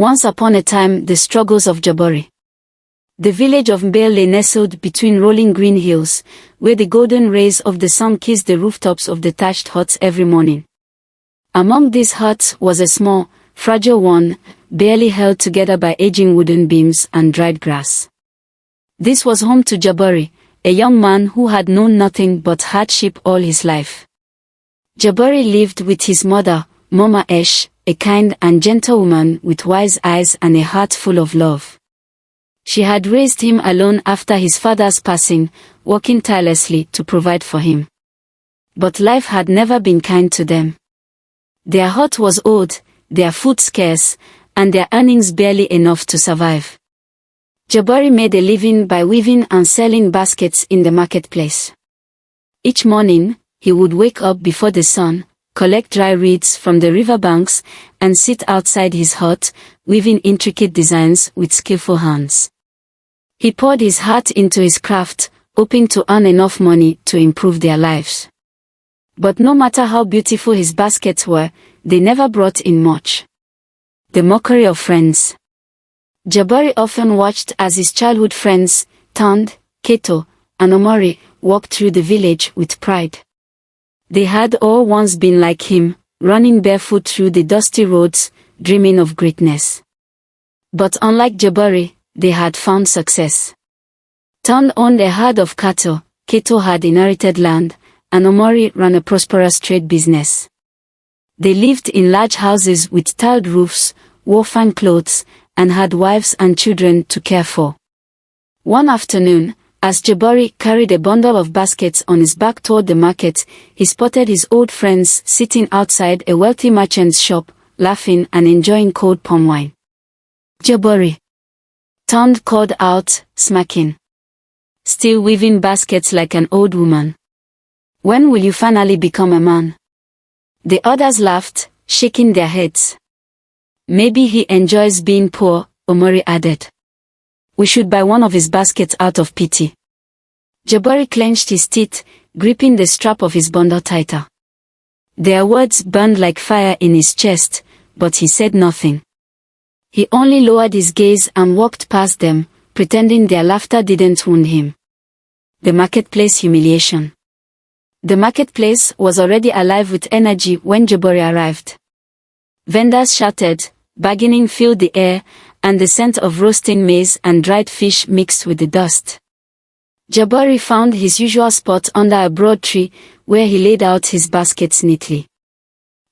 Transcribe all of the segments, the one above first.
Once upon a time, the struggles of Jabari. The village of Mbale lay nestled between rolling green hills, where the golden rays of the sun kissed the rooftops of the thatched huts every morning. Among these huts was a small, fragile one, barely held together by aging wooden beams and dried grass. This was home to Jabari, a young man who had known nothing but hardship all his life. Jabari lived with his mother, Mama Esh, a kind and gentle woman with wise eyes and a heart full of love. She had raised him alone after his father's passing, working tirelessly to provide for him. But life had never been kind to them. Their hut was old, their food scarce, and their earnings barely enough to survive. Jabari made a living by weaving and selling baskets in the marketplace. Each morning, he would wake up before the sun, collect dry reeds from the riverbanks, and sit outside his hut, weaving intricate designs with skillful hands. He poured his heart into his craft, hoping to earn enough money to improve their lives. But no matter how beautiful his baskets were, they never brought in much. The mockery of friends. Jabari often watched as his childhood friends, Tand, Keto, and Omori, walked through the village with pride. They had all once been like him, running barefoot through the dusty roads, dreaming of greatness. But unlike Jabari, they had found success. Tand owned a herd of cattle, Keto had inherited land, and Omori ran a prosperous trade business. They lived in large houses with tiled roofs, wore fine clothes, and had wives and children to care for. One afternoon, as Jabari carried a bundle of baskets on his back toward the market, he spotted his old friends sitting outside a wealthy merchant's shop, laughing and enjoying cold palm wine. "Jabari," Tand called out, smirking. "Still weaving baskets like an old woman. When will you finally become a man?" The others laughed, shaking their heads. "Maybe he enjoys being poor," Omori added. "We should buy one of his baskets out of pity." Jabari clenched his teeth, gripping the strap of his bundle tighter. Their words burned like fire in his chest, but he said nothing. He only lowered his gaze and walked past them, pretending their laughter didn't wound him. The marketplace humiliation. The marketplace was already alive with energy when Jabari arrived. Vendors shouted, bargaining filled the air, and the scent of roasting maize and dried fish mixed with the dust. Jabari found his usual spot under a broad tree, where he laid out his baskets neatly.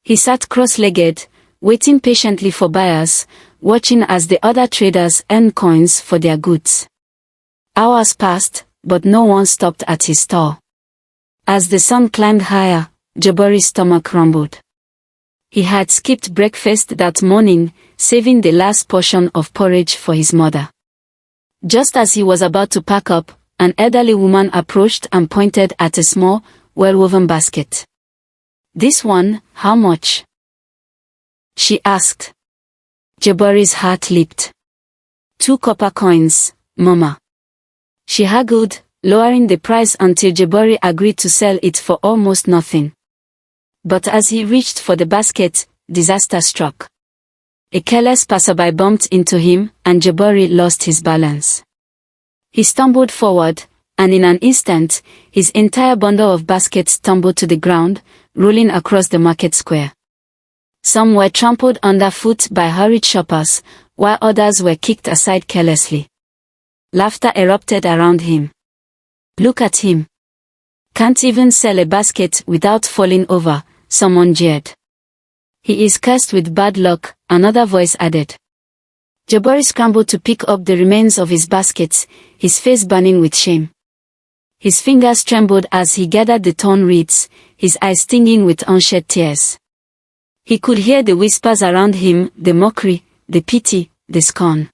He sat cross-legged, waiting patiently for buyers, watching as the other traders earned coins for their goods. Hours passed, but no one stopped at his stall. As the sun climbed higher, Jabari's stomach rumbled. He had skipped breakfast that morning, saving the last portion of porridge for his mother. Just as he was about to pack up, an elderly woman approached and pointed at a small, well-woven basket. "This one, how much?" she asked. Jabari's heart leaped. "2 copper coins, Mama." She haggled, lowering the price until Jabari agreed to sell it for almost nothing. But as he reached for the basket, disaster struck. A careless passerby bumped into him, and Jabari lost his balance. He stumbled forward, and in an instant, his entire bundle of baskets tumbled to the ground, rolling across the market square. Some were trampled underfoot by hurried shoppers, while others were kicked aside carelessly. Laughter erupted around him. "Look at him. Can't even sell a basket without falling over," someone jeered. "He is cursed with bad luck," another voice added. Jabari scrambled to pick up the remains of his baskets, his face burning with shame. His fingers trembled as he gathered the torn reeds, his eyes stinging with unshed tears. He could hear the whispers around him, the mockery, the pity, the scorn.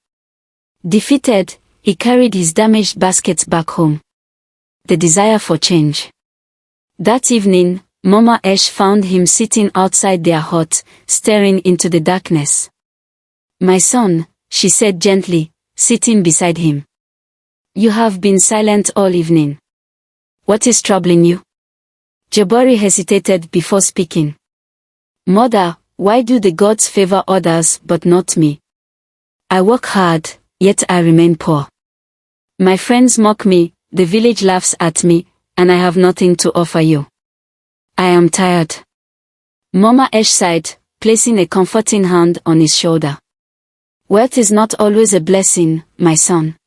Defeated, he carried his damaged baskets back home. The desire for change. That evening, Mama Esh found him sitting outside their hut, staring into the darkness. "My son," she said gently, sitting beside him. "You have been silent all evening. What is troubling you?" Jabari hesitated before speaking. "Mother, why do the gods favor others but not me?" I work hard, yet I remain poor. My friends mock me, the village laughs at me, and I have nothing to offer you. I am tired. Mama Ash sighed, placing a comforting hand on his shoulder. Wealth is not always a blessing, my son.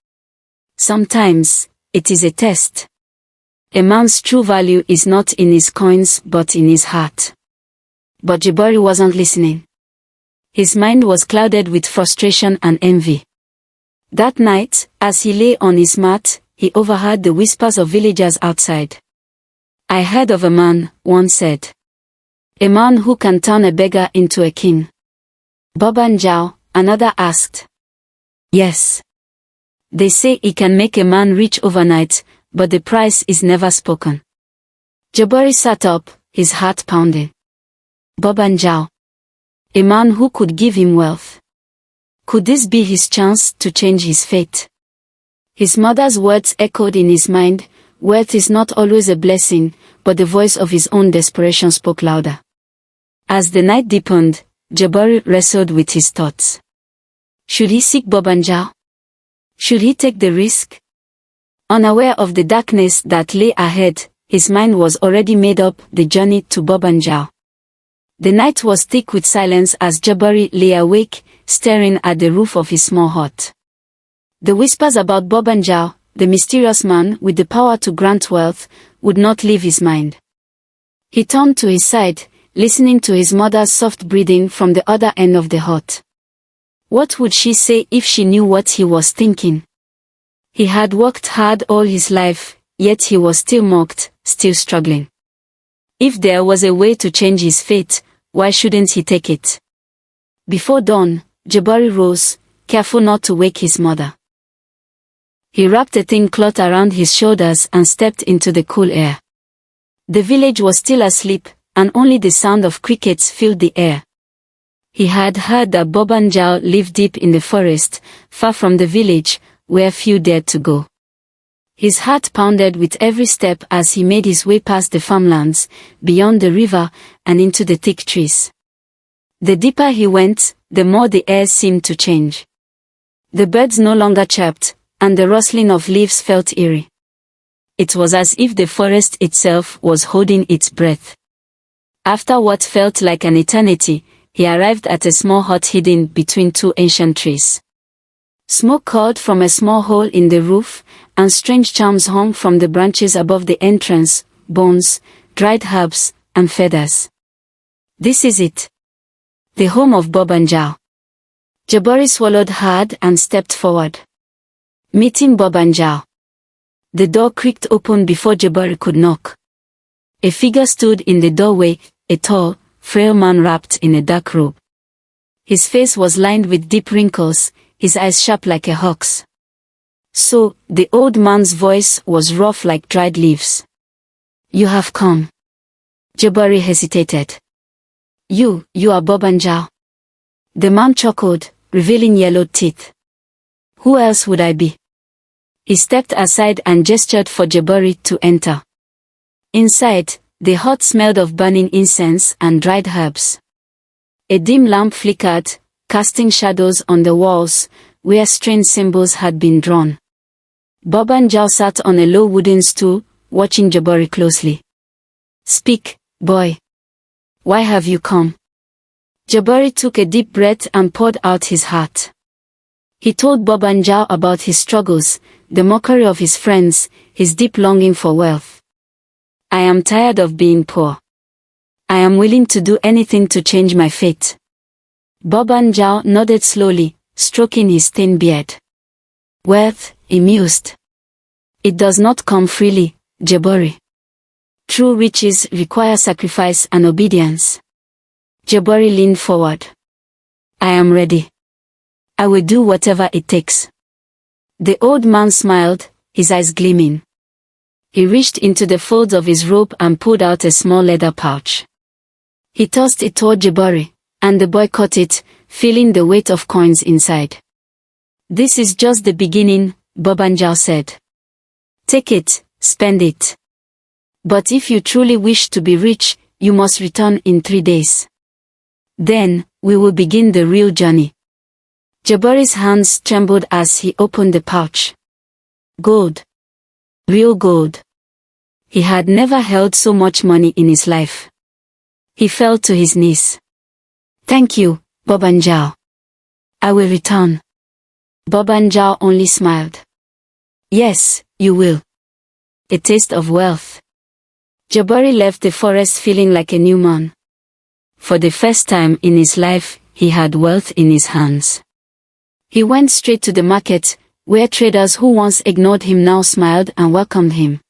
Sometimes, it is a test. A man's true value is not in his coins but in his heart. But Jabari wasn't listening. His mind was clouded with frustration and envy. That night, as he lay on his mat, he overheard the whispers of villagers outside. I heard of a man, one said. A man who can turn a beggar into a king. Bobanjao, another asked. Yes. They say he can make a man rich overnight, but the price is never spoken. Jabari sat up, his heart pounding. Bobanjao. A man who could give him wealth. Could this be his chance to change his fate? His mother's words echoed in his mind. Wealth is not always a blessing, but the voice of his own desperation spoke louder. As the night deepened, Jabari wrestled with his thoughts. Should he seek Bobanjao? Should he take the risk? Unaware of the darkness that lay ahead, his mind was already made up the journey to Bobanjao. The night was thick with silence as Jabari lay awake, staring at the roof of his small hut. The whispers about Bobanjao, the mysterious man with the power to grant wealth, would not leave his mind. He turned to his side, listening to his mother's soft breathing from the other end of the hut. What would she say if she knew what he was thinking? He had worked hard all his life, yet he was still mocked, still struggling. If there was a way to change his fate, why shouldn't he take it? Before dawn, Jabari rose, careful not to wake his mother. He wrapped a thin cloth around his shoulders and stepped into the cool air. The village was still asleep, and only the sound of crickets filled the air. He had heard that Bobanjao lived deep in the forest, far from the village, where few dared to go. His heart pounded with every step as he made his way past the farmlands, beyond the river, and into the thick trees. The deeper he went, the more the air seemed to change. The birds no longer chirped, and the rustling of leaves felt eerie. It was as if the forest itself was holding its breath. After what felt like an eternity, he arrived at a small hut hidden between two ancient trees. Smoke curled from a small hole in the roof, and strange charms hung from the branches above the entrance, bones, dried herbs, and feathers. This is it. The home of Bobanjao. Jabari swallowed hard and stepped forward. Meeting Bobanjao. The door creaked open before Jabari could knock. A figure stood in the doorway, a tall, frail man wrapped in a dark robe. His face was lined with deep wrinkles, his eyes sharp like a hawk's. So, the old man's voice was rough like dried leaves. You have come. Jabari hesitated. You are Bobanjao. The man chuckled, revealing yellowed teeth. Who else would I be? He stepped aside and gestured for Jabari to enter. Inside, the hut smelled of burning incense and dried herbs. A dim lamp flickered, casting shadows on the walls, where strange symbols had been drawn. Bobanjao sat on a low wooden stool, watching Jabari closely. Speak, boy. Why have you come? Jabari took a deep breath and poured out his heart. He told Bobanjao about his struggles, the mockery of his friends, his deep longing for wealth. I am tired of being poor. I am willing to do anything to change my fate. Bobanjao nodded slowly, stroking his thin beard. Wealth, he mused. It does not come freely, Jabari. True riches require sacrifice and obedience. Jabari leaned forward. I am ready. I will do whatever it takes. The old man smiled, his eyes gleaming. He reached into the folds of his robe and pulled out a small leather pouch. He tossed it toward Jabari, and the boy caught it, feeling the weight of coins inside. This is just the beginning, Bobanjao said. Take it, spend it. But if you truly wish to be rich, you must return in 3 days. Then, we will begin the real journey. Jabari's hands trembled as he opened the pouch. Gold. Real gold. He had never held so much money in his life. He fell to his knees. Thank you, Bobanjao. I will return. Bobanjao only smiled. Yes, you will. A taste of wealth. Jabari left the forest feeling like a new man. For the first time in his life, he had wealth in his hands. He went straight to the market, where traders who once ignored him now smiled and welcomed him.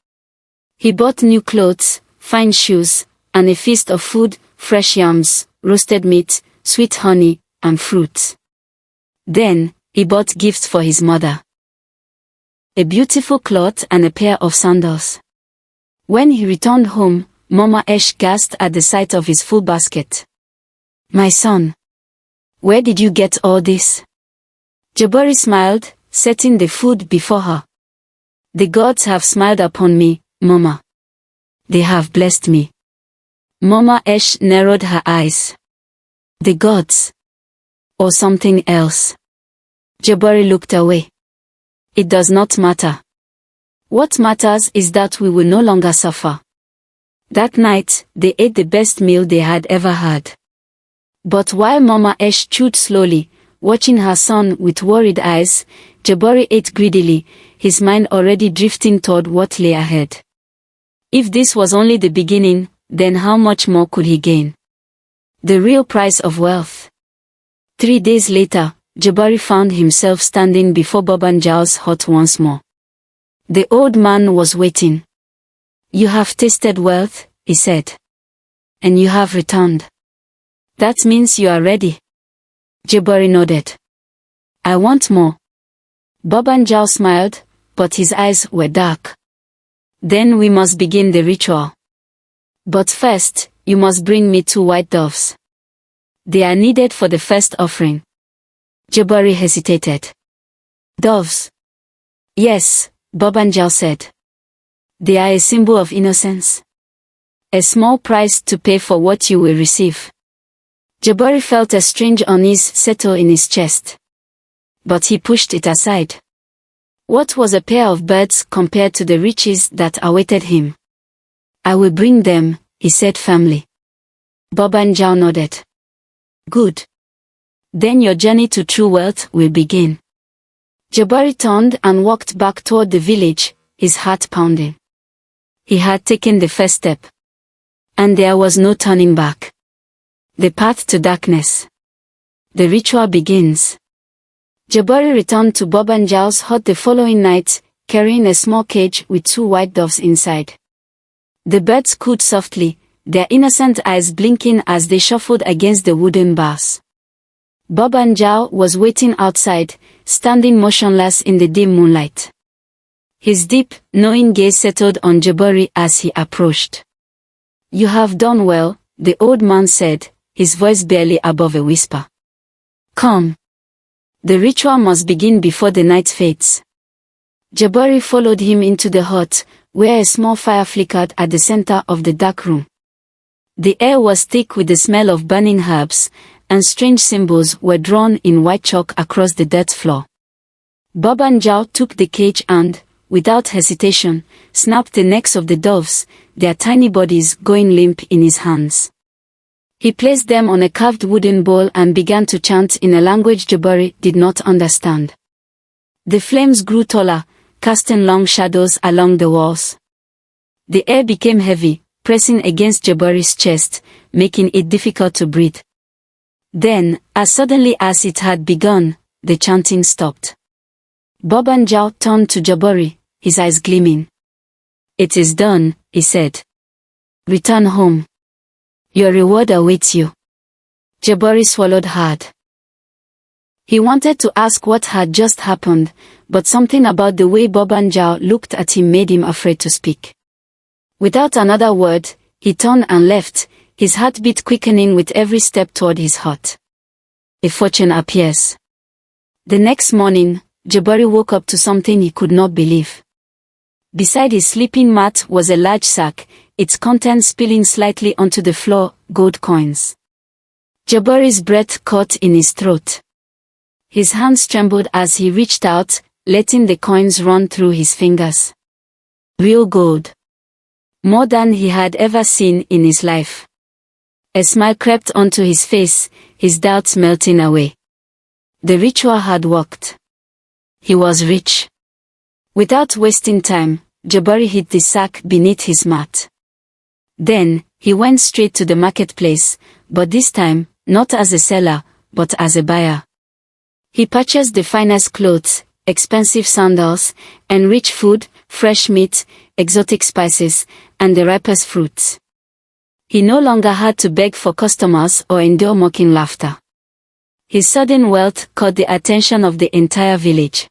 He bought new clothes, fine shoes, and a feast of food, fresh yams, roasted meat, sweet honey, and fruits. Then, he bought gifts for his mother. A beautiful cloth and a pair of sandals. When he returned home, Mama Esh gasped at the sight of his full basket. My son. Where did you get all this? Jabari smiled, setting the food before her. The gods have smiled upon me, Mama. They have blessed me. Mama Esh narrowed her eyes. The gods. Or something else. Jabari looked away. It does not matter. What matters is that we will no longer suffer. That night, they ate the best meal they had ever had. But while Mama Esh chewed slowly, watching her son with worried eyes, Jabari ate greedily, his mind already drifting toward what lay ahead. If this was only the beginning, then how much more could he gain? The real price of wealth. 3 days later, Jabari found himself standing before Bobanjao's hut once more. The old man was waiting. You have tasted wealth, he said. And you have returned. That means you are ready. Jabari nodded. I want more. Bobanjao smiled, but his eyes were dark. Then we must begin the ritual. But first, you must bring me 2 white doves. They are needed for the first offering. Jabari hesitated. Doves? Yes, Bobanjao said. They are a symbol of innocence. A small price to pay for what you will receive. Jabari felt a strange unease settle in his chest. But he pushed it aside. What was a pair of birds compared to the riches that awaited him? I will bring them, he said firmly. Bobanjao nodded. Good. Then your journey to true wealth will begin. Jabari turned and walked back toward the village, his heart pounding. He had taken the first step. And there was no turning back. The path to darkness. The ritual begins. Jabari returned to Bobanjao's hut the following night, carrying a small cage with 2 white doves inside. The birds cooed softly, their innocent eyes blinking as they shuffled against the wooden bars. Bobanjao was waiting outside, standing motionless in the dim moonlight. His deep, knowing gaze settled on Jabari as he approached. You have done well, the old man said, his voice barely above a whisper. Come. The ritual must begin before the night fades. Jabari followed him into the hut, where a small fire flickered at the center of the dark room. The air was thick with the smell of burning herbs, and strange symbols were drawn in white chalk across the dirt floor. Bobanjao took the cage and, without hesitation, snapped the necks of the doves, their tiny bodies going limp in his hands. He placed them on a carved wooden bowl and began to chant in a language Jabari did not understand. The flames grew taller, casting long shadows along the walls. The air became heavy, pressing against Jabari's chest, making it difficult to breathe. Then, as suddenly as it had begun, the chanting stopped. Bobanjao turned to Jabari, his eyes gleaming. It is done, he said. Return home. Your reward awaits you. Jabari swallowed hard. He wanted to ask what had just happened, but something about the way Bobanjao looked at him made him afraid to speak. Without another word, he turned and left, his heartbeat quickening with every step toward his hut. A fortune appears. The next morning, Jabari woke up to something he could not believe. Beside his sleeping mat was a large sack, its contents spilling slightly onto the floor, gold coins. Jabari's breath caught in his throat. His hands trembled as he reached out, letting the coins run through his fingers. Real gold. More than he had ever seen in his life. A smile crept onto his face, his doubts melting away. The ritual had worked. He was rich. Without wasting time, Jabari hid the sack beneath his mat. Then, he went straight to the marketplace, but this time, not as a seller, but as a buyer. He purchased the finest clothes, expensive sandals, and rich food, fresh meat, exotic spices, and the ripest fruits. He no longer had to beg for customers or endure mocking laughter. His sudden wealth caught the attention of the entire village.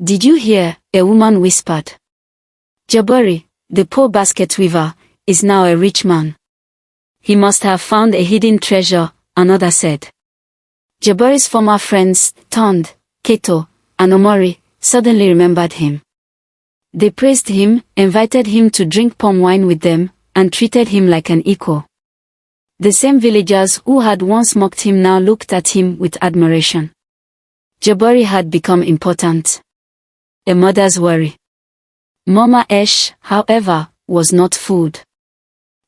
"Did you hear?" a woman whispered. "Jabari, the poor basket weaver, is now a rich man. He must have found a hidden treasure," another said. Jabari's former friends, Tond, Keto, and Omori, suddenly remembered him. They praised him, invited him to drink palm wine with them, and treated him like an equal. The same villagers who had once mocked him now looked at him with admiration. Jabari had become important. A mother's worry. Mama Esh, however, was not fooled.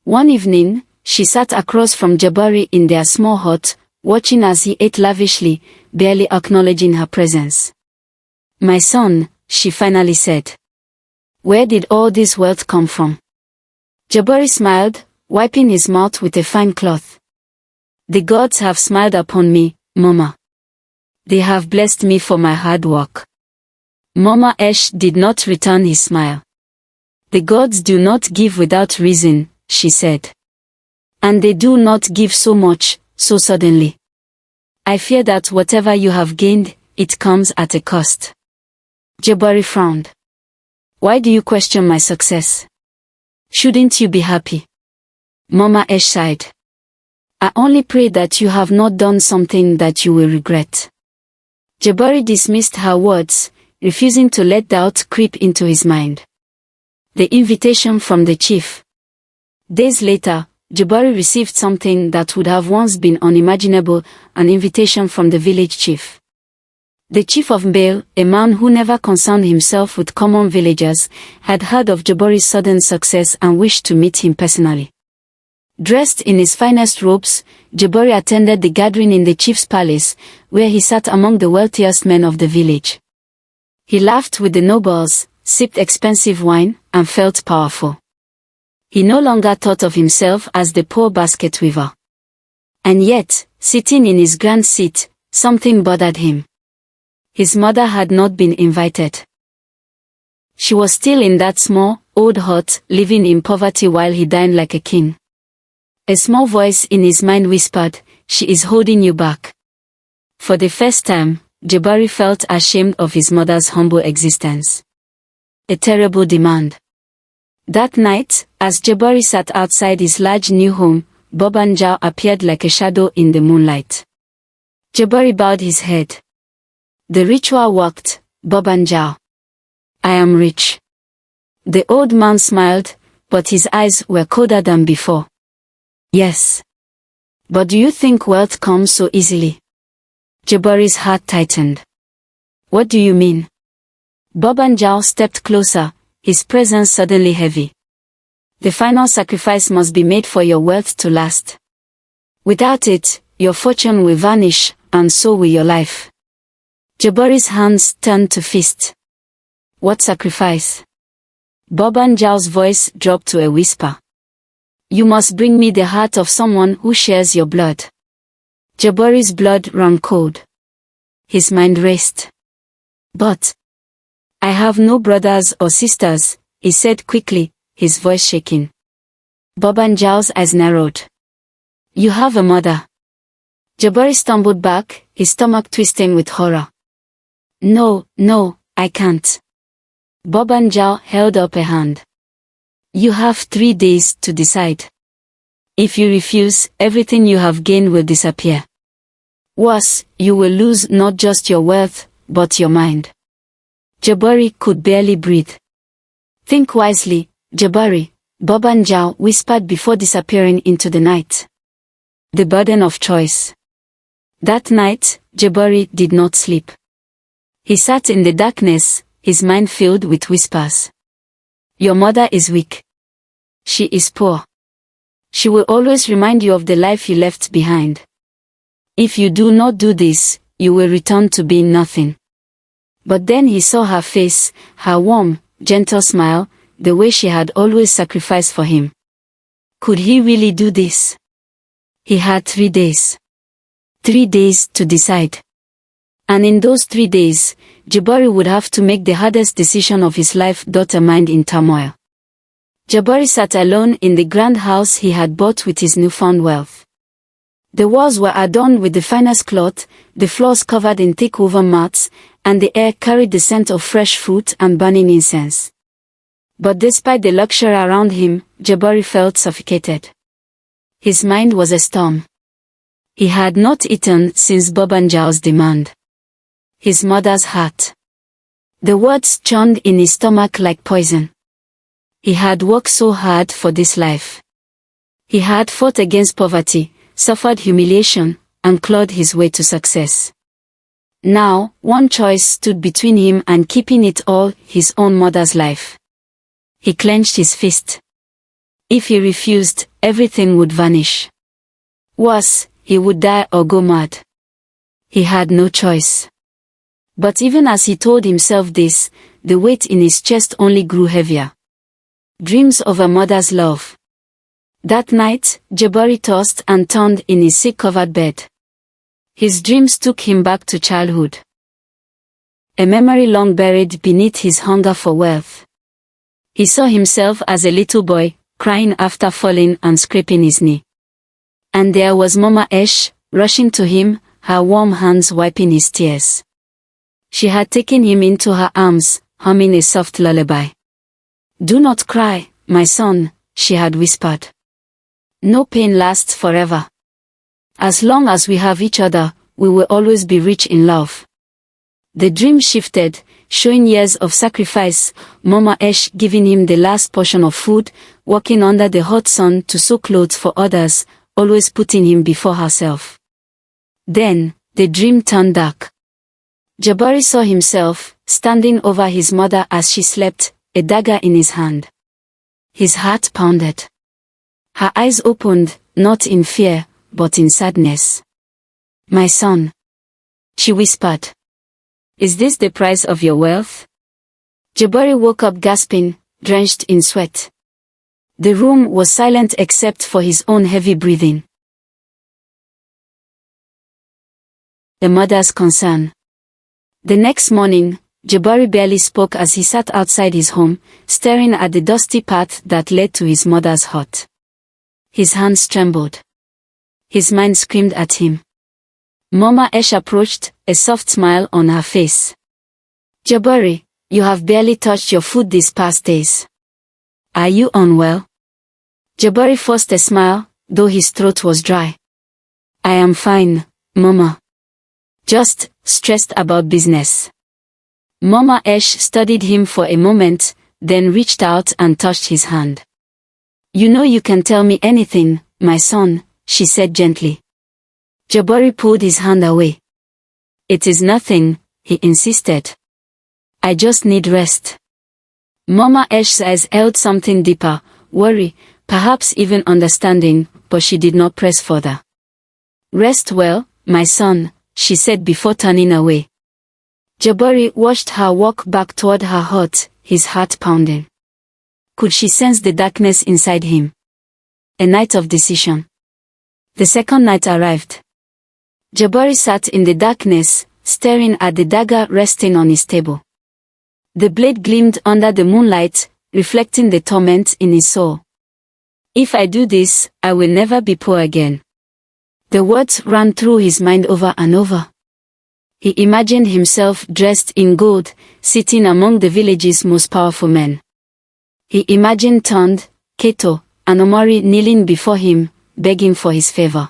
One evening, she sat across from Jabari in their small hut, watching as he ate lavishly, barely acknowledging her presence. "My son," she finally said. "Where did all this wealth come from?" Jabari smiled, wiping his mouth with a fine cloth. "The gods have smiled upon me, Mama. They have blessed me for my hard work." Mama Esh did not return his smile. "The gods do not give without reason," she said. "And they do not give so much, so suddenly. I fear that whatever you have gained, it comes at a cost." Jabari frowned. "Why do you question my success? Shouldn't you be happy?" Mama Esh sighed. "I only pray that you have not done something that you will regret." Jabari dismissed her words, refusing to let doubt creep into his mind. The invitation from the chief. Days later, Jabari received something that would have once been unimaginable, an invitation from the village chief. The chief of Mbale, a man who never concerned himself with common villagers, had heard of Jabari's sudden success and wished to meet him personally. Dressed in his finest robes, Jabari attended the gathering in the chief's palace, where he sat among the wealthiest men of the village. He laughed with the nobles, sipped expensive wine, and felt powerful. He no longer thought of himself as the poor basket weaver. And yet, sitting in his grand seat, something bothered him. His mother had not been invited. She was still in that small, old hut, living in poverty while he dined like a king. A small voice in his mind whispered, "She is holding you back." For the first time, Jabari felt ashamed of his mother's humble existence. A terrible demand. That night, as Jabari sat outside his large new home, Bobanjao appeared like a shadow in the moonlight. Jabari bowed his head. "The ritual worked, Bobanjao. I am rich." The old man smiled, but his eyes were colder than before. "Yes. But do you think wealth comes so easily?" Jabari's heart tightened. "What do you mean?" Bobanjao stepped closer, his presence suddenly heavy. "The final sacrifice must be made for your wealth to last. Without it, your fortune will vanish, and so will your life." Jabari's hands turned to fist. "What sacrifice?" Bobanjao's voice dropped to a whisper. "You must bring me the heart of someone who shares your blood." Jabari's blood ran cold. His mind raced. "But I have no brothers or sisters," he said quickly, his voice shaking. Bobanjao's eyes narrowed. "You have a mother." Jabari stumbled back, his stomach twisting with horror. No, I can't." Bobanjao held up a hand. "You have 3 days to decide. If you refuse, everything you have gained will disappear. Worse, you will lose not just your wealth, but your mind." Jabari could barely breathe. "Think wisely, Jabari," Bobanjao whispered before disappearing into the night. "The burden of choice. That night, Jabari did not sleep. He sat in the darkness, his mind filled with whispers. Your mother is weak. She is poor. She will always remind you of the life you left behind. If you do not do this, you will return to being nothing. But then he saw her face, her warm, gentle smile, the way she had always sacrificed for him. Could he really do this? He had 3 days. 3 days to decide. And in those 3 days, Jabari would have to make the hardest decision of his life. A mind in turmoil. Jabari sat alone in the grand house he had bought with his newfound wealth. The walls were adorned with the finest cloth, the floors covered in thick woven mats, and the air carried the scent of fresh fruit and burning incense. But despite the luxury around him, Jabari felt suffocated. His mind was a storm. He had not eaten since Bobanjal's demand. His mother's heart. The words churned in his stomach like poison. He had worked so hard for this life. He had fought against poverty, suffered humiliation, and clawed his way to success. Now, one choice stood between him and keeping it all, his own mother's life. He clenched his fist. If he refused, everything would vanish. Worse, he would die or go mad. He had no choice. But even as he told himself this, the weight in his chest only grew heavier. Dreams of a mother's love. That night, Jabari tossed and turned in his sick-covered bed. His dreams took him back to childhood. A memory long buried beneath his hunger for wealth. He saw himself as a little boy, crying after falling and scraping his knee. And there was Mama Esh, rushing to him, her warm hands wiping his tears. She had taken him into her arms, humming a soft lullaby. Do not cry, my son, she had whispered. No pain lasts forever. As long as we have each other, we will always be rich in love. The dream shifted, showing years of sacrifice, Mama Esh giving him the last portion of food, working under the hot sun to sew clothes for others, always putting him before herself. Then, the dream turned dark. Jabari saw himself, standing over his mother as she slept, a dagger in his hand. His heart pounded. Her eyes opened, not in fear, but in sadness. My son, she whispered. Is this the price of your wealth? Jabari woke up gasping, drenched in sweat. The room was silent except for his own heavy breathing. The mother's concern. The next morning, Jabari barely spoke as he sat outside his home, staring at the dusty path that led to his mother's hut. His hands trembled. His mind screamed at him. Mama Esh approached, a soft smile on her face. Jabari, you have barely touched your food these past days. Are you unwell? Jabari forced a smile, though his throat was dry. I am fine, Mama. Just stressed about business. Mama Esh studied him for a moment, then reached out and touched his hand. You know you can tell me anything, my son, she said gently. Jabari pulled his hand away. It is nothing, he insisted. I just need rest. Mama Esh's eyes held something deeper, worry, perhaps even understanding, but she did not press further. Rest well, my son, she said before turning away. Jabari watched her walk back toward her hut, his heart pounding. Could she sense the darkness inside him? A night of decision. The second night arrived. Jabari sat in the darkness, staring at the dagger resting on his table. The blade gleamed under the moonlight, reflecting the torment in his soul. If I do this, I will never be poor again. The words ran through his mind over and over. He imagined himself dressed in gold, sitting among the village's most powerful men. He imagined Tund, Keto, and Omori kneeling before him, begging for his favor.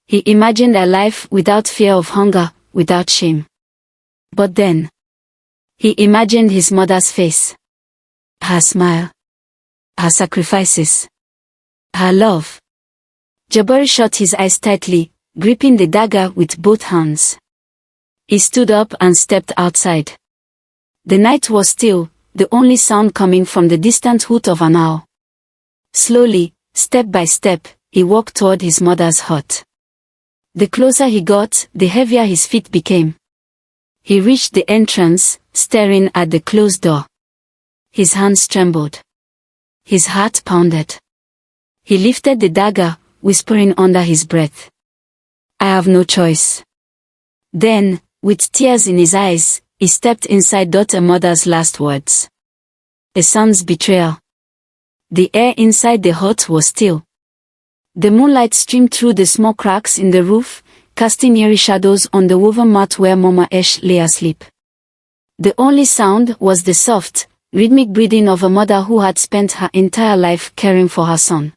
He imagined a life without fear of hunger, without shame. But then, he imagined his mother's face. Her smile. Her sacrifices. Her love. Jabari shut his eyes tightly, gripping the dagger with both hands. He stood up and stepped outside. The night was still, the only sound coming from the distant hoot of an owl. Slowly, step by step, he walked toward his mother's hut. The closer he got, the heavier his feet became. He reached the entrance, staring at the closed door. His hands trembled. His heart pounded. He lifted the dagger, whispering under his breath, "I have no choice." Then, with tears in his eyes, he stepped inside daughter mother's last words. A son's betrayal. The air inside the hut was still. The moonlight streamed through the small cracks in the roof, casting eerie shadows on the woven mat where Mama Esh lay asleep. The only sound was the soft, rhythmic breathing of a mother who had spent her entire life caring for her son.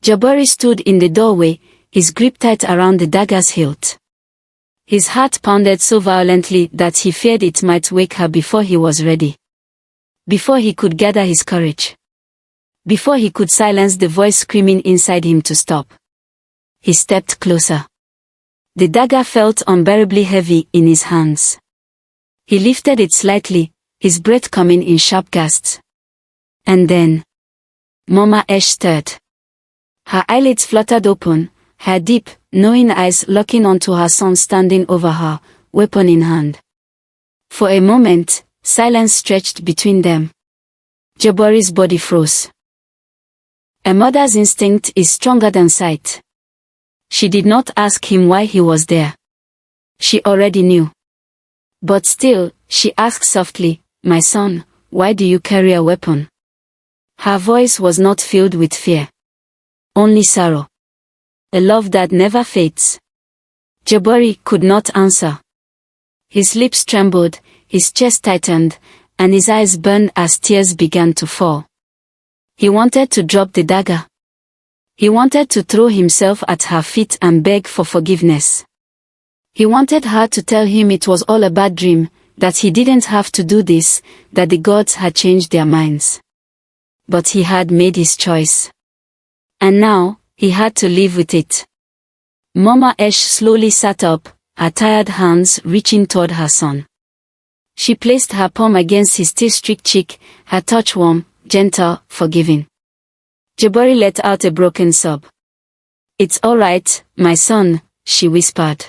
Jabari stood in the doorway, his grip tight around the dagger's hilt. His heart pounded so violently that he feared it might wake her before he was ready. Before he could gather his courage. Before he could silence the voice screaming inside him to stop. He stepped closer. The dagger felt unbearably heavy in his hands. He lifted it slightly, his breath coming in sharp gasps. And then, Mama Esh stirred. Her eyelids fluttered open, her deep, knowing eyes locking onto her son standing over her, weapon in hand. For a moment, silence stretched between them. Jabari's body froze. A mother's instinct is stronger than sight. She did not ask him why he was there. She already knew. But still, she asked softly, "My son, why do you carry a weapon?" Her voice was not filled with fear. Only sorrow. A love that never fades. Jabari could not answer. His lips trembled, his chest tightened, and his eyes burned as tears began to fall. He wanted to drop the dagger. He wanted to throw himself at her feet and beg for forgiveness. He wanted her to tell him it was all a bad dream, that he didn't have to do this, that the gods had changed their minds. But he had made his choice. And now, he had to live with it. Mama Esh slowly sat up, her tired hands reaching toward her son. She placed her palm against his tear-streaked cheek, her touch warm, gentle, forgiving. Jabari let out a broken sob. "It's all right, my son," she whispered.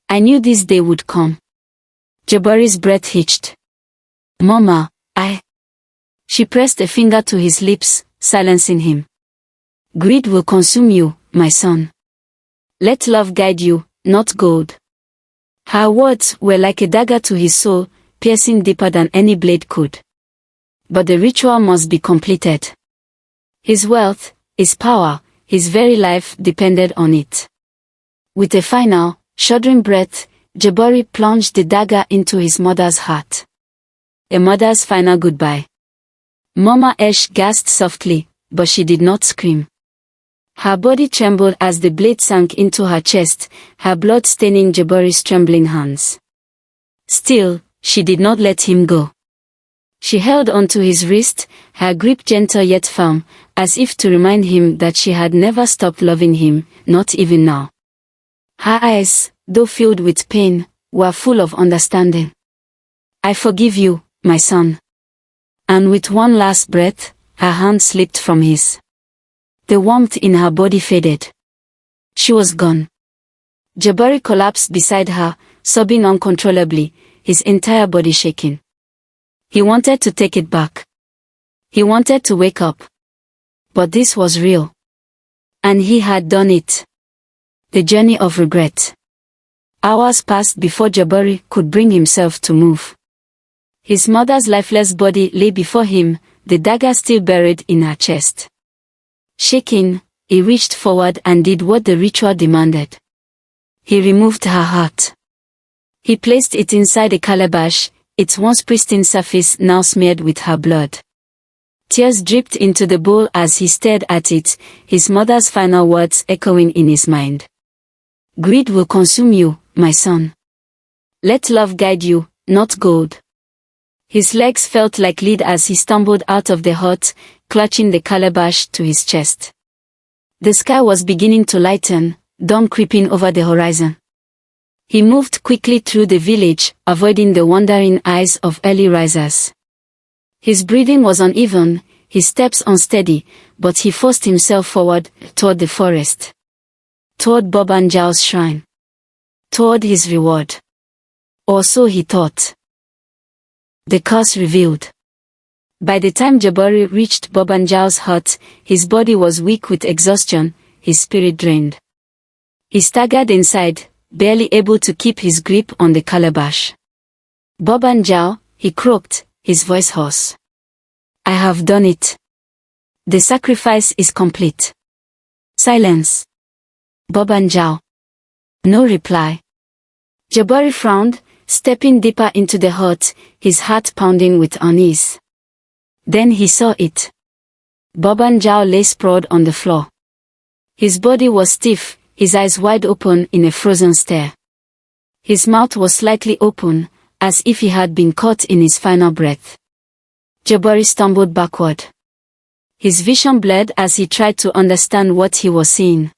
"I knew this day would come." Jabari's breath hitched. "Mama, I..." She pressed a finger to his lips, silencing him. "Greed will consume you, my son. Let love guide you, not gold." Her words were like a dagger to his soul, piercing deeper than any blade could. But the ritual must be completed. His wealth, his power, his very life depended on it. With a final, shuddering breath, Jabari plunged the dagger into his mother's heart. A mother's final goodbye. Mama Esh gasped softly, but she did not scream. Her body trembled as the blade sank into her chest, her blood staining Jabari's trembling hands. Still, she did not let him go. She held onto his wrist, her grip gentle yet firm, as if to remind him that she had never stopped loving him, not even now. Her eyes, though filled with pain, were full of understanding. "I forgive you, my son." And with one last breath, her hand slipped from his. The warmth in her body faded. She was gone. Jabari collapsed beside her, sobbing uncontrollably, his entire body shaking. He wanted to take it back. He wanted to wake up. But this was real. And he had done it. The journey of regret. Hours passed before Jabari could bring himself to move. His mother's lifeless body lay before him, the dagger still buried in her chest. Shaking, he reached forward and did what the ritual demanded. He removed her heart. He placed it inside a calabash, its once pristine surface now smeared with her blood. Tears dripped into the bowl as he stared at it, his mother's final words echoing in his mind. "Greed will consume you, my son. Let love guide you, not gold." His legs felt like lead as he stumbled out of the hut, clutching the calabash to his chest. The sky was beginning to lighten, dawn creeping over the horizon. He moved quickly through the village, avoiding the wondering eyes of early risers. His breathing was uneven, his steps unsteady, but he forced himself forward, toward the forest. Toward Bob and Giles' shrine. Toward his reward. Or so he thought. The curse revealed. By the time Jabari reached Bob and Giles' hut, his body was weak with exhaustion, his spirit drained. He staggered inside, barely able to keep his grip on the calabash. Bob and Giles, he croaked, his voice hoarse. I have done it. The sacrifice is complete. Silence. Bob and Giles. No reply. Jabari frowned, stepping deeper into the hut, his heart pounding with unease. Then he saw it. Bob and Giles lay sprawled on the floor. His body was stiff, his eyes wide open in a frozen stare. His mouth was slightly open, as if he had been caught in his final breath. Jabari stumbled backward. His vision blurred as he tried to understand what he was seeing.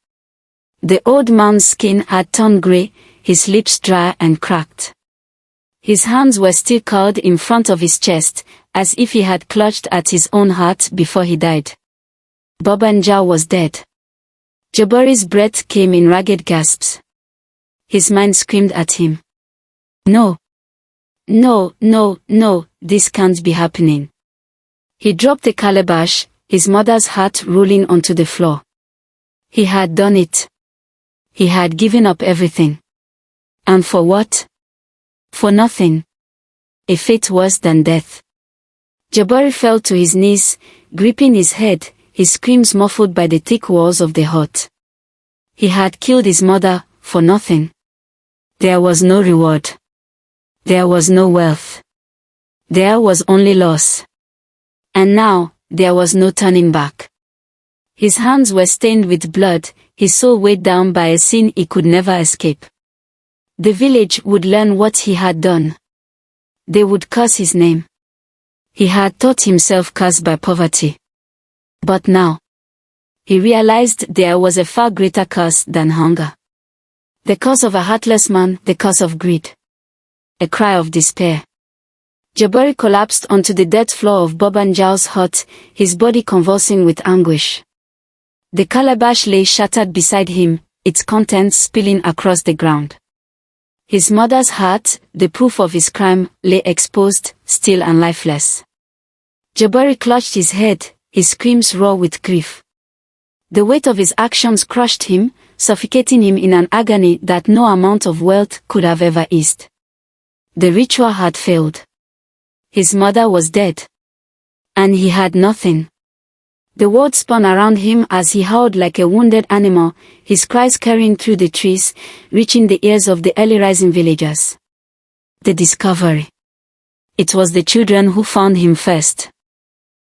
The old man's skin had turned gray, his lips dry and cracked. His hands were still curled in front of his chest, as if he had clutched at his own heart before he died. Bob and Giles was dead. Jabari's breath came in ragged gasps. His mind screamed at him. No. No, no, no, this can't be happening. He dropped the calabash, his mother's heart rolling onto the floor. He had done it. He had given up everything. And for what? For nothing. A fate worse than death. Jabari fell to his knees, gripping his head, his screams muffled by the thick walls of the hut. He had killed his mother, for nothing. There was no reward. There was no wealth. There was only loss. And now, there was no turning back. His hands were stained with blood, his soul weighed down by a sin he could never escape. The village would learn what he had done. They would curse his name. He had thought himself cursed by poverty. But now, he realized there was a far greater curse than hunger. The curse of a heartless man, the curse of greed. A cry of despair. Jabari collapsed onto the dirt floor of Bob and Giles' hut, his body convulsing with anguish. The calabash lay shattered beside him, its contents spilling across the ground. His mother's heart, the proof of his crime, lay exposed, still and lifeless. Jabari clutched his head, his screams raw with grief. The weight of his actions crushed him, suffocating him in an agony that no amount of wealth could have ever eased. The ritual had failed. His mother was dead. And he had nothing. The world spun around him as he howled like a wounded animal, his cries carrying through the trees, reaching the ears of the early rising villagers. The discovery. It was the children who found him first.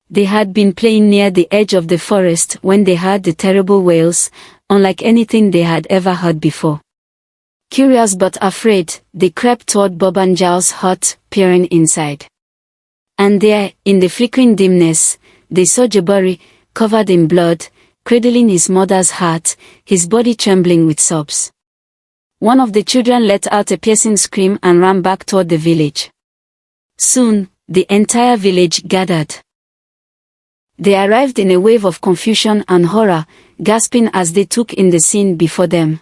They had been playing near the edge of the forest when they heard the terrible wails, unlike anything they had ever heard before. Curious but afraid, they crept toward Bob and Giles' hut, peering inside. And there, in the flickering dimness, they saw Jabari, covered in blood, cradling his mother's heart, his body trembling with sobs. One of the children let out a piercing scream and ran back toward the village. Soon, the entire village gathered. They arrived in a wave of confusion and horror, gasping as they took in the scene before them.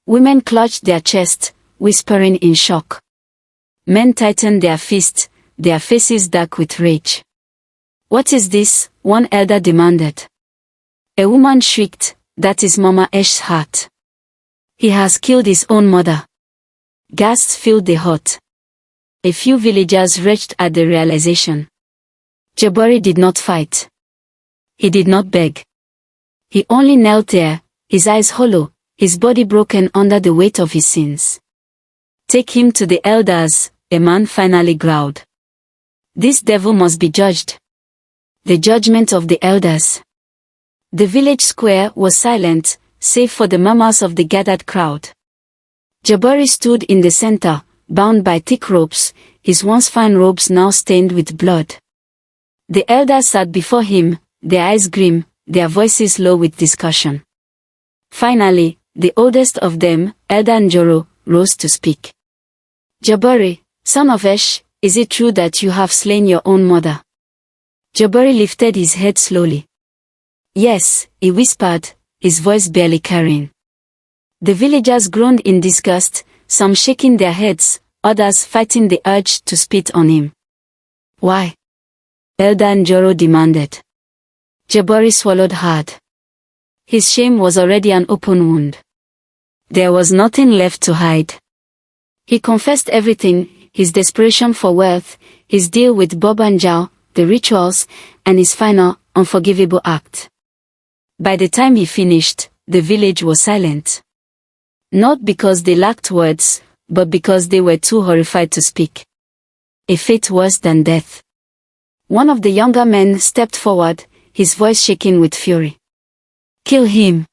Women clutched their chests, whispering in shock. Men tightened their fists, their faces dark with rage. "What is this?" one elder demanded. A woman shrieked, "That is Mama Esh's heart. He has killed his own mother." Gasps filled the hut. A few villagers retched at the realization. Jabari did not fight. He did not beg. He only knelt there, his eyes hollow, his body broken under the weight of his sins. "Take him to the elders," a man finally growled. "This devil must be judged." The judgment of the elders. The village square was silent, save for the murmurs of the gathered crowd. Jabari stood in the center, bound by thick ropes, his once fine robes now stained with blood. The elders sat before him, their eyes grim, their voices low with discussion. Finally, The oldest of them, Elder Njoro, rose to speak. Jabari, son of Esh, is it true that you have slain your own mother? Jabari lifted his head slowly. Yes, he whispered, his voice barely carrying. The villagers groaned in disgust, some shaking their heads, others fighting the urge to spit on him. Why? Elder Njoro demanded. Jabari swallowed hard. His shame was already an open wound. There was nothing left to hide. He confessed everything, his desperation for wealth, his deal with Bob and Jao, the rituals, and his final, unforgivable act. By the time he finished, the village was silent. Not because they lacked words, but because they were too horrified to speak. A fate worse than death. One of the younger men stepped forward, his voice shaking with fury. Kill him.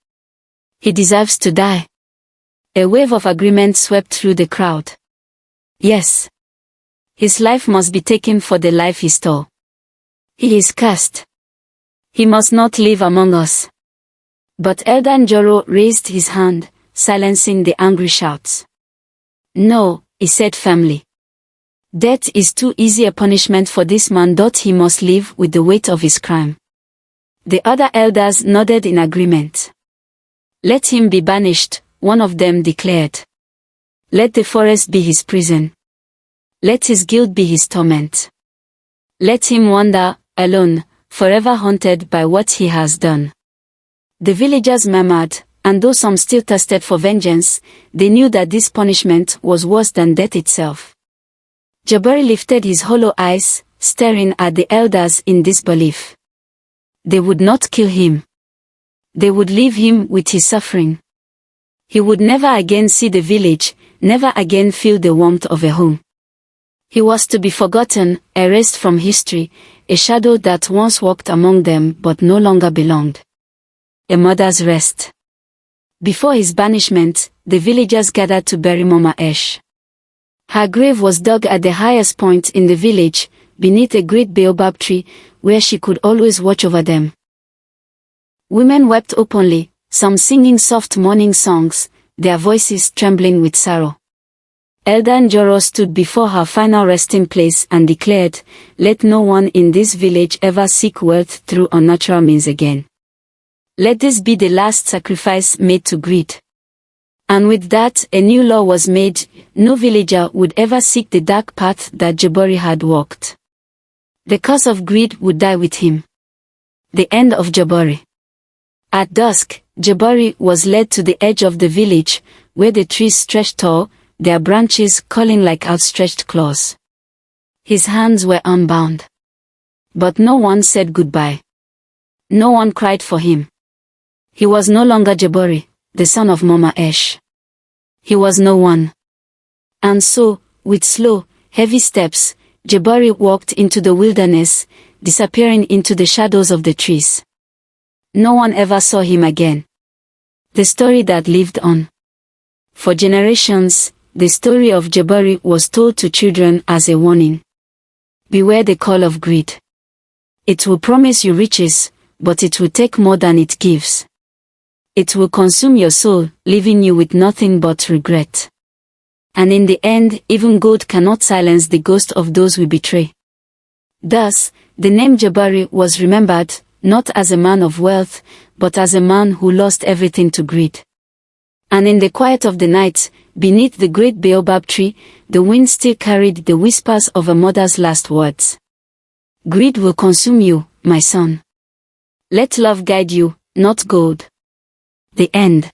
He deserves to die. A wave of agreement swept through the crowd. Yes. His life must be taken for the life he stole. He is cursed. He must not live among us. But Elder Njoro raised his hand, silencing the angry shouts. No, he said firmly. Death is too easy a punishment for this man. He must live with the weight of his crime. The other elders nodded in agreement. Let him be banished, one of them declared. Let the forest be his prison. Let his guilt be his torment. Let him wander, alone, forever haunted by what he has done. The villagers murmured, and though some still thirsted for vengeance, they knew that this punishment was worse than death itself. Jabari lifted his hollow eyes, staring at the elders in disbelief. They would not kill him. They would leave him with his suffering. He would never again see the village, never again feel the warmth of a home. He was to be forgotten, erased from history, a shadow that once walked among them but no longer belonged. A mother's rest. Before his banishment, the villagers gathered to bury Mama Esh. Her grave was dug at the highest point in the village, beneath a great baobab tree, where she could always watch over them. Women wept openly, some singing soft mourning songs, their voices trembling with sorrow. Elder Njoro stood before her final resting place and declared, let no one in this village ever seek wealth through unnatural means again. Let this be the last sacrifice made to greed. And with that, a new law was made, no villager would ever seek the dark path that Jabari had walked. The curse of greed would die with him. The end of Jabari. At dusk, Jabari was led to the edge of the village, where the trees stretched tall, their branches curling like outstretched claws. His hands were unbound. But no one said goodbye. No one cried for him. He was no longer Jabari, the son of Mama Esh. He was no one. And so, with slow, heavy steps, Jabari walked into the wilderness, disappearing into the shadows of the trees. No one ever saw him again. The story that lived on. For generations, the story of Jabari was told to children as a warning. Beware the call of greed. It will promise you riches, but it will take more than it gives. It will consume your soul, leaving you with nothing but regret. And in the end, even gold cannot silence the ghost of those we betray. Thus, the name Jabari was remembered, not as a man of wealth, but as a man who lost everything to greed. And in the quiet of the night, beneath the great baobab tree, the wind still carried the whispers of a mother's last words. Greed will consume you, my son. Let love guide you, not gold. The end.